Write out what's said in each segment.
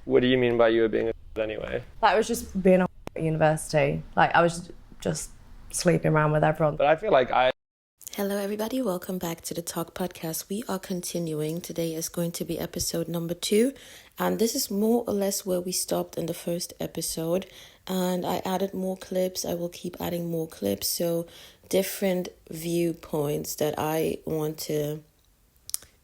What do you mean by you were being a anyway? Like, I was just being at university. Like, I was just sleeping around with everyone. But I feel like Hello, everybody. Welcome back to the Talk Podcast. We are continuing. Today is going to be episode number 2. And this is more or less where we stopped in the first episode. And I added more clips. I will keep adding more clips. So different viewpoints that I want to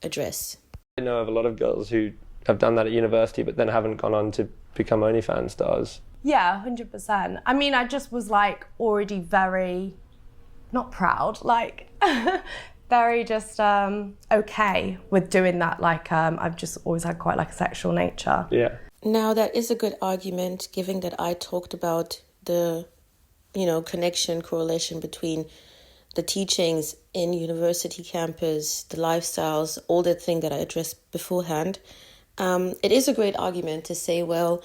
address. I know of a lot of girls who have done that at university, but then haven't gone on to become OnlyFans stars. Yeah, 100%. I mean, I just was like already very, not proud, like very just okay with doing that. Like I've just always had quite like a sexual nature. Yeah. Now, that is a good argument, given that I talked about the, correlation between the teachings in university campus, the lifestyles, all that thing that I addressed beforehand. It is a great argument to say, well,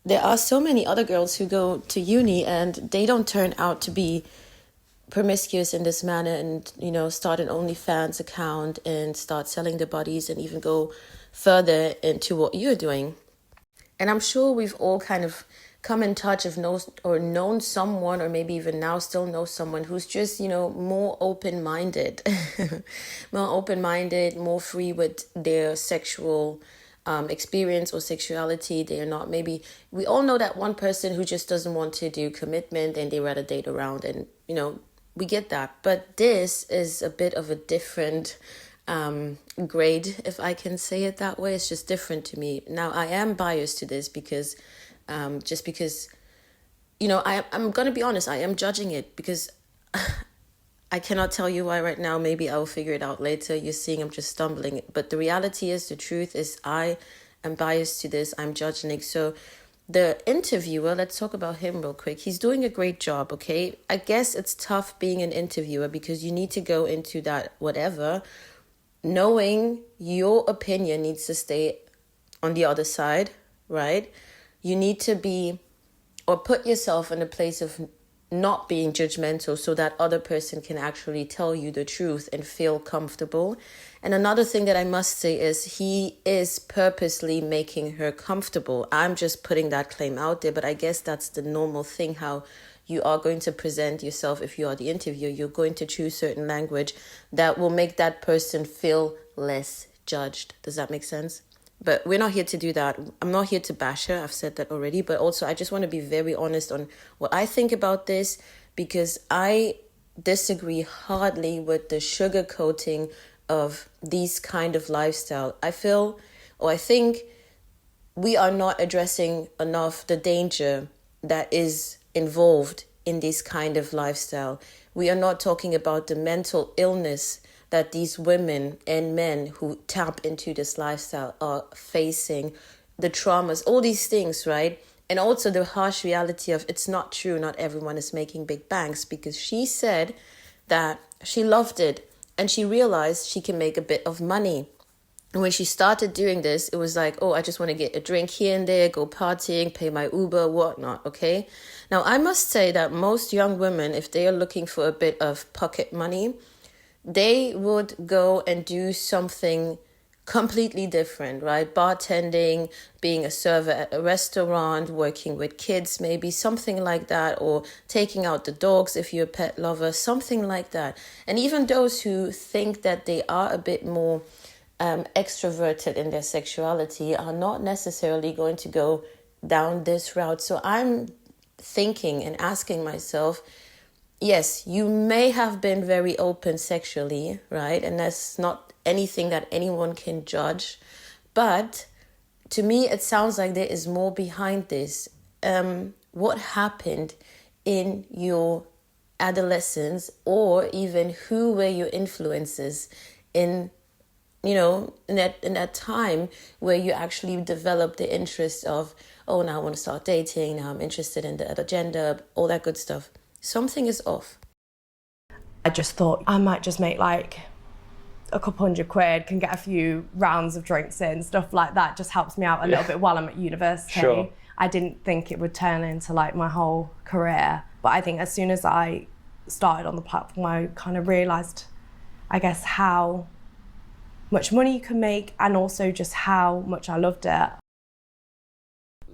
there are so many other girls who go to uni and they don't turn out to be promiscuous in this manner and, start an OnlyFans account and start selling their bodies and even go further into what you're doing. And I'm sure we've all kind of come in touch of known someone, or maybe even now still know someone who's just, more open-minded, more free with their sexual experience or sexuality. They are not, maybe we all know that one person who just doesn't want to do commitment and they rather date around, and we get that. But this is a bit of a different grade, if I can say it that way. It's just different to me. Now, I am biased to this because I'm going to be honest, I am judging it because I cannot tell you why right now. Maybe I'll figure it out later. You're seeing I'm just stumbling. But the reality is, the truth is, I am biased to this. I'm judging it. So the interviewer, let's talk about him real quick. He's doing a great job, okay? I guess it's tough being an interviewer because you need to go into that whatever, knowing your opinion needs to stay on the other side, right? You need to be, or put yourself in a place of not being judgmental so that other person can actually tell you the truth and feel comfortable. And another thing that I must say is he is purposely making her comfortable. I'm just putting that claim out there, but I guess that's the normal thing, how you are going to present yourself. If you are the interviewer, you're going to choose certain language that will make that person feel less judged. Does that make sense? But we're not here to do that. I'm not here to bash her. I've said that already. But also, I just want to be very honest on what I think about this, because I disagree hardly with the sugarcoating of these kind of lifestyle. I think we are not addressing enough the danger that is involved in this kind of lifestyle. We are not talking about the mental illness that these women and men who tap into this lifestyle are facing, the traumas, all these things, right? And also the harsh reality of it's not true. Not everyone is making big banks, because she said that she loved it and she realized she can make a bit of money. And when she started doing this, it was like, oh, I just want to get a drink here and there, go partying, pay my Uber, whatnot, okay? Now, I must say that most young women, if they are looking for a bit of pocket money, they would go and do something completely different, right? Bartending, being a server at a restaurant, working with kids, maybe something like that, or taking out the dogs if you're a pet lover, something like that. And even those who think that they are a bit more extroverted in their sexuality are not necessarily going to go down this route. So I'm thinking and asking myself, yes, you may have been very open sexually, right? And that's not anything that anyone can judge. But to me, it sounds like there is more behind this. What happened in your adolescence, or even who were your influences in that time where you actually developed the interest of, oh, now I want to start dating, now I'm interested in the other gender, all that good stuff. Something is off. I just thought I might just make like a couple £100, can get a few rounds of drinks in, stuff like that. Just helps me out a little bit while I'm at university. Sure. I didn't think it would turn into like my whole career. But I think as soon as I started on the platform, I kind of realised, I guess, how much money you can make, and also just how much I loved it.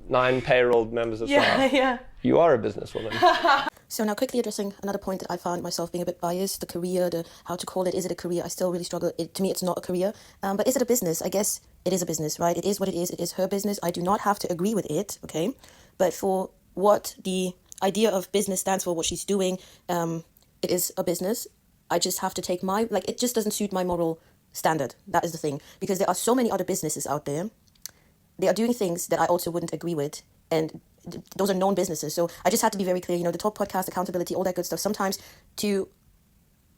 9 payroll members of staff. Yeah. You are a businesswoman. So now quickly addressing another point that I found myself being a bit biased, the career, how to call it, is it a career? I still really struggle. To me, it's not a career. But is it a business? I guess it is a business, right? It is what it is. It is her business. I do not have to agree with it, okay? But for what the idea of business stands for, what she's doing, it is a business. I just have to take it just doesn't suit my moral standard. That is the thing. Because there are so many other businesses out there. They are doing things that I also wouldn't agree with. And those are known businesses. So I just had to be very clear, the top podcast, accountability, all that good stuff. Sometimes to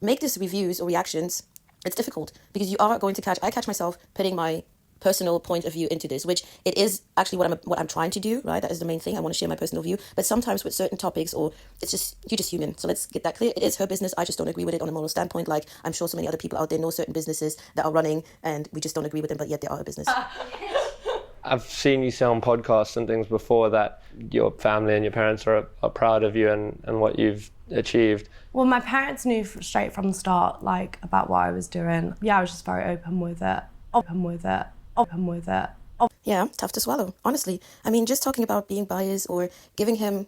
make these reviews or reactions, it's difficult because you are going to I catch myself putting my personal point of view into this, which it is actually what I'm trying to do, right? That is the main thing. I want to share my personal view. But sometimes with certain topics, or you're just human. So let's get that clear. It is her business. I just don't agree with it on a moral standpoint. Like I'm sure so many other people out there know certain businesses that are running and we just don't agree with them, but yet they are a business. I've seen you say on podcasts and things before that your family and your parents are proud of you and what you've achieved. Well, my parents knew straight from the start, about what I was doing. Yeah, I was just very open with it. Yeah, tough to swallow, honestly. I mean, just talking about being biased or giving him,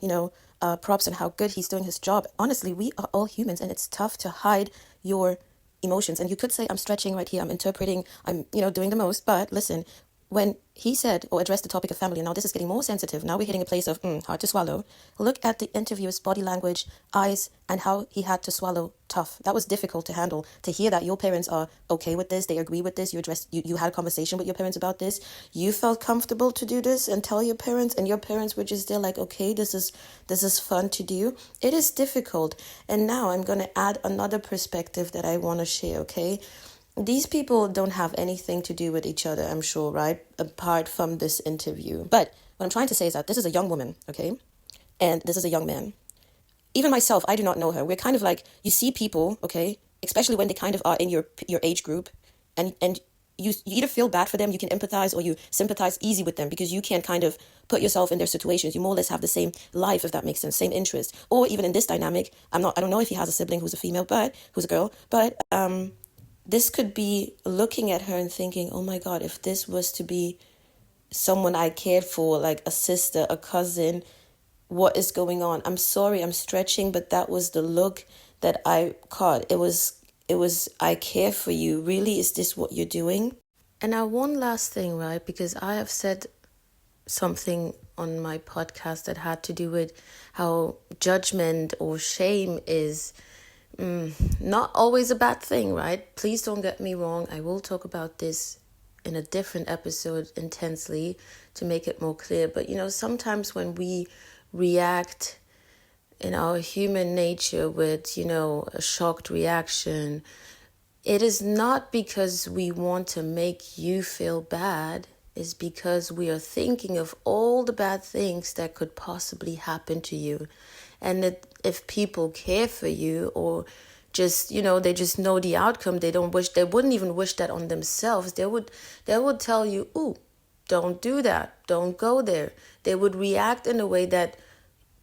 props and how good he's doing his job. Honestly, we are all humans and it's tough to hide your emotions. And you could say I'm stretching right here, I'm interpreting, I'm, doing the most. But listen, when he said or addressed the topic of family, and now this is getting more sensitive, now we're hitting a place of hard to swallow. Look at the interviewer's body language, eyes, and how he had to swallow tough. That was difficult to handle. To hear that your parents are okay with this, they agree with this, you had a conversation with your parents about this, you felt comfortable to do this and tell your parents, and your parents were just there like, okay, this is fun to do. It is difficult. And now I'm going to add another perspective that I want to share, okay? These people don't have anything to do with each other, I'm sure, right? Apart from this interview. But what I'm trying to say is that this is a young woman, okay? And this is a young man. Even myself, I do not know her. We're kind of like, you see people, okay? Especially when they kind of are in your age group. And you either feel bad for them, you can empathize, or you sympathize easy with them because you can kind of put yourself in their situations. You more or less have the same life, if that makes sense, same interest. Or even in this dynamic, I don't know if he has a sibling who's a female, who's a girl, but this could be looking at her and thinking, oh my God, if this was to be someone I cared for, like a sister, a cousin, what is going on? I'm sorry, I'm stretching, but that was the look that I caught. It was, I care for you. Really, is this what you're doing? And now one last thing, right? Because I have said something on my podcast that had to do with how judgment or shame is not always a bad thing, right? Please don't get me wrong. I will talk about this in a different episode intensely to make it more clear. But, sometimes when we react in our human nature with, a shocked reaction, it is not because we want to make you feel bad. It's because we are thinking of all the bad things that could possibly happen to you. And that if people care for you or just, they just know the outcome, they wouldn't even wish that on themselves. They would tell you, ooh, don't do that. Don't go there. They would react in a way that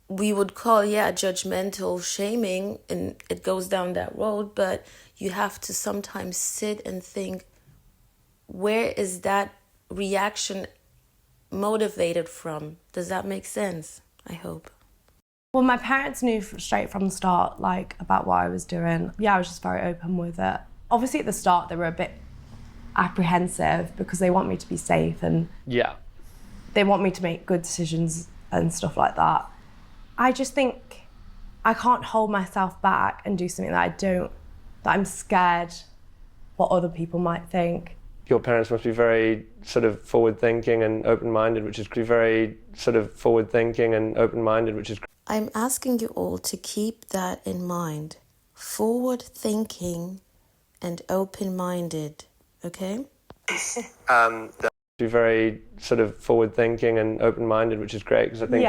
we would call, judgmental, shaming, and it goes down that road. But you have to sometimes sit and think, where is that reaction motivated from? Does that make sense? I hope. Well, my parents knew straight from the start, about what I was doing. Yeah, I was just very open with it. Obviously, at the start, they were a bit apprehensive because they want me to be safe and they want me to make good decisions and stuff like that. I just think I can't hold myself back and do something that I'm scared what other people might think. Your parents must be very sort of forward-thinking and open-minded, which is very sort of forward-thinking and open-minded, which is. I'm asking you all to keep that in mind. Forward-thinking and open-minded, okay? Be very sort of forward-thinking and open-minded, which is great because I think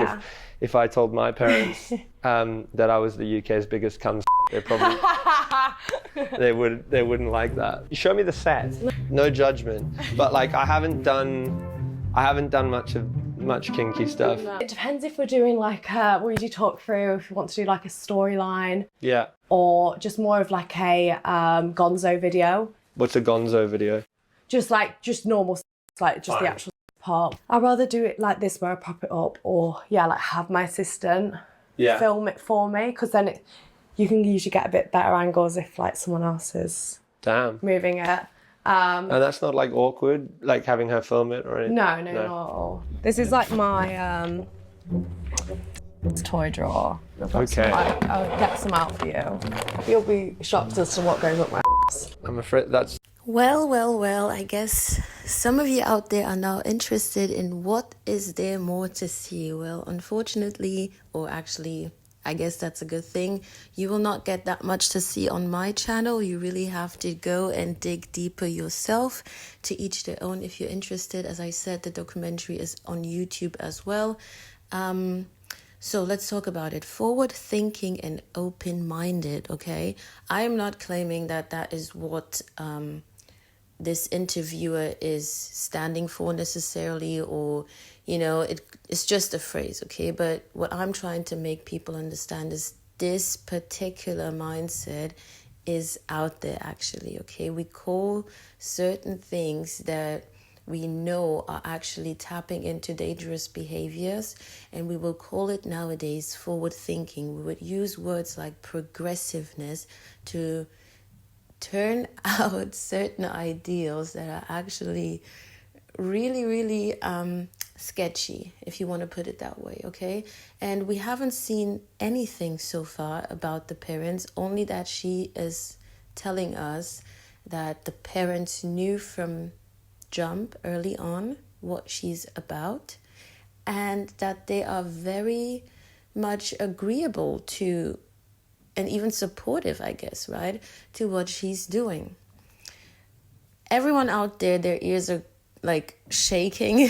if I told my parents that I was the UK's biggest cunt, they probably they wouldn't like that. You show me the set, no judgment, but I haven't done much kinky stuff. It depends if we're doing we do talk through if we want to do a storyline. Yeah. Or just more of a gonzo video. What's a gonzo video? Just normal, the actual part. I'd rather do it like this where I prop it up, or like have my assistant film it for me, because then you can usually get a bit better angles if like someone else is moving it. And that's not like awkward, like having her film it or anything? No, not at all. This is like my toy drawer. Okay. I'll get some out for you. You'll be shocked as to what goes up my ass. I'm afraid that's... Well, I guess some of you out there are now interested in what is there more to see. Well, unfortunately, or actually, I guess that's a good thing, you will not get that much to see on my channel. You really have to go and dig deeper yourself. To each their own if you're interested. As I said, the documentary is on YouTube as well. So let's talk about it. Forward thinking and open-minded, okay? I am not claiming that that is what this interviewer is standing for necessarily, or, you know, it's just a phrase, okay? But what I'm trying to make people understand is this particular mindset is out there actually, okay? We call certain things that we know are actually tapping into dangerous behaviors, and we will call it nowadays forward thinking. We would use words like progressiveness to turn out certain ideals that are actually really sketchy, if you want to put it that way, okay? And we haven't seen anything so far about the parents, only that she is telling us that the parents knew from jump early on what she's about, and that they are very much agreeable to, and even supportive, I guess, right, to what she's doing. Everyone out there, their ears are like shaking.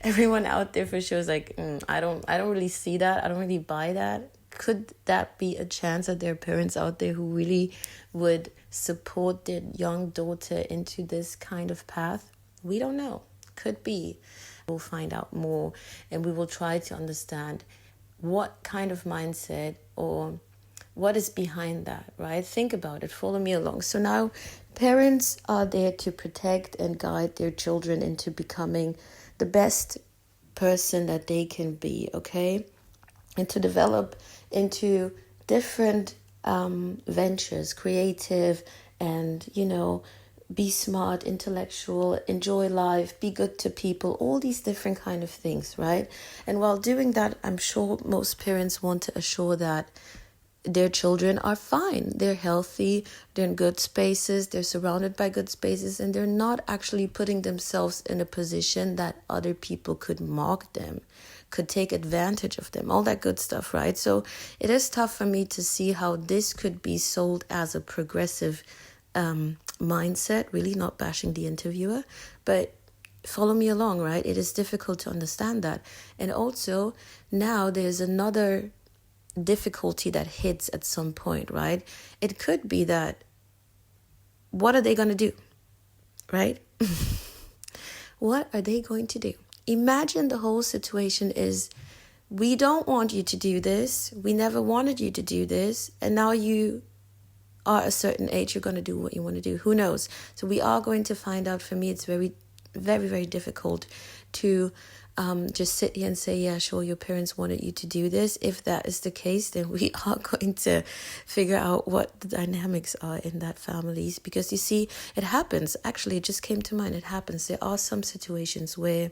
Everyone out there for sure is like, I don't really see that. I don't really buy that. Could that be a chance that there are parents out there who really would support their young daughter into this kind of path? We don't know. Could be. We'll find out more, and we will try to understand what kind of mindset or what is behind that, right? Think about it. Follow me along. So now parents are there to protect and guide their children into becoming the best person that they can be, okay? And to develop into different ventures, creative, and, you know, be smart, intellectual, enjoy life, be good to people, all these different kind of things, right? And while doing that, I'm sure most parents want to assure that their children are fine. They're healthy, they're in good spaces, they're surrounded by good spaces, and they're not actually putting themselves in a position that other people could mock them, could take advantage of them, all that good stuff, right? So it is tough for me to see how this could be sold as a progressive mindset, really not bashing the interviewer, but follow me along, right? It is difficult to understand that. And also now there's another difficulty that hits at some point, right? It could be that, what are they going to do, right? What are they going to do? Imagine the whole situation is, we don't want you to do this, we never wanted you to do this, and now you are a certain age, you're going to do what you want to do. Who knows? So we are going to find out. For me, it's very, very difficult to just sit here and say, yeah, sure, your parents wanted you to do this. If that is the case, then we are going to figure out what the dynamics are in that families. Because you see, it happens. Actually, it just came to mind. It happens. There are some situations where,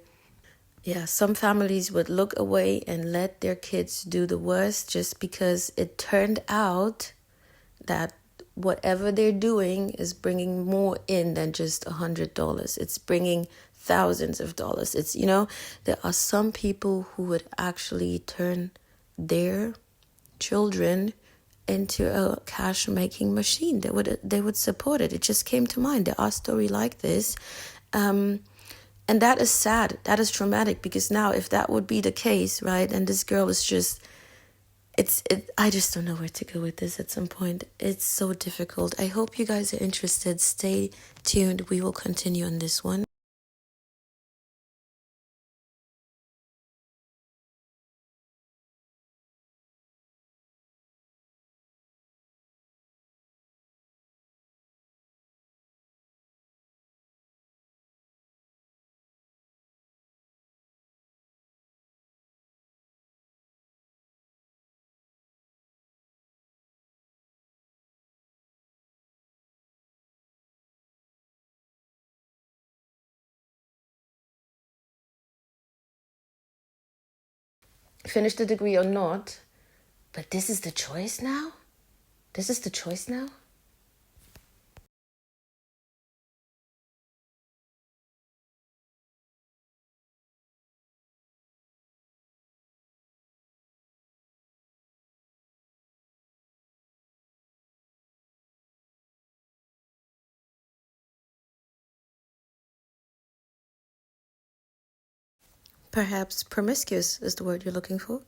yeah, some families would look away and let their kids do the worst just because it turned out that whatever they're doing is bringing more in than just $100. It's bringing thousands of dollars. It's, you know, there are some people who would actually turn their children into a cash making machine. They would support it. It just came to mind. There are stories like this. And that is sad. That is traumatic, because now if that would be the case, right, and this girl is just, I just don't know where to go with this at some point. It's so difficult. I hope you guys are interested. Stay tuned. We will continue on this one. finish the degree or not. But this is the choice now? This is the choice now? Perhaps promiscuous is the word you're looking for?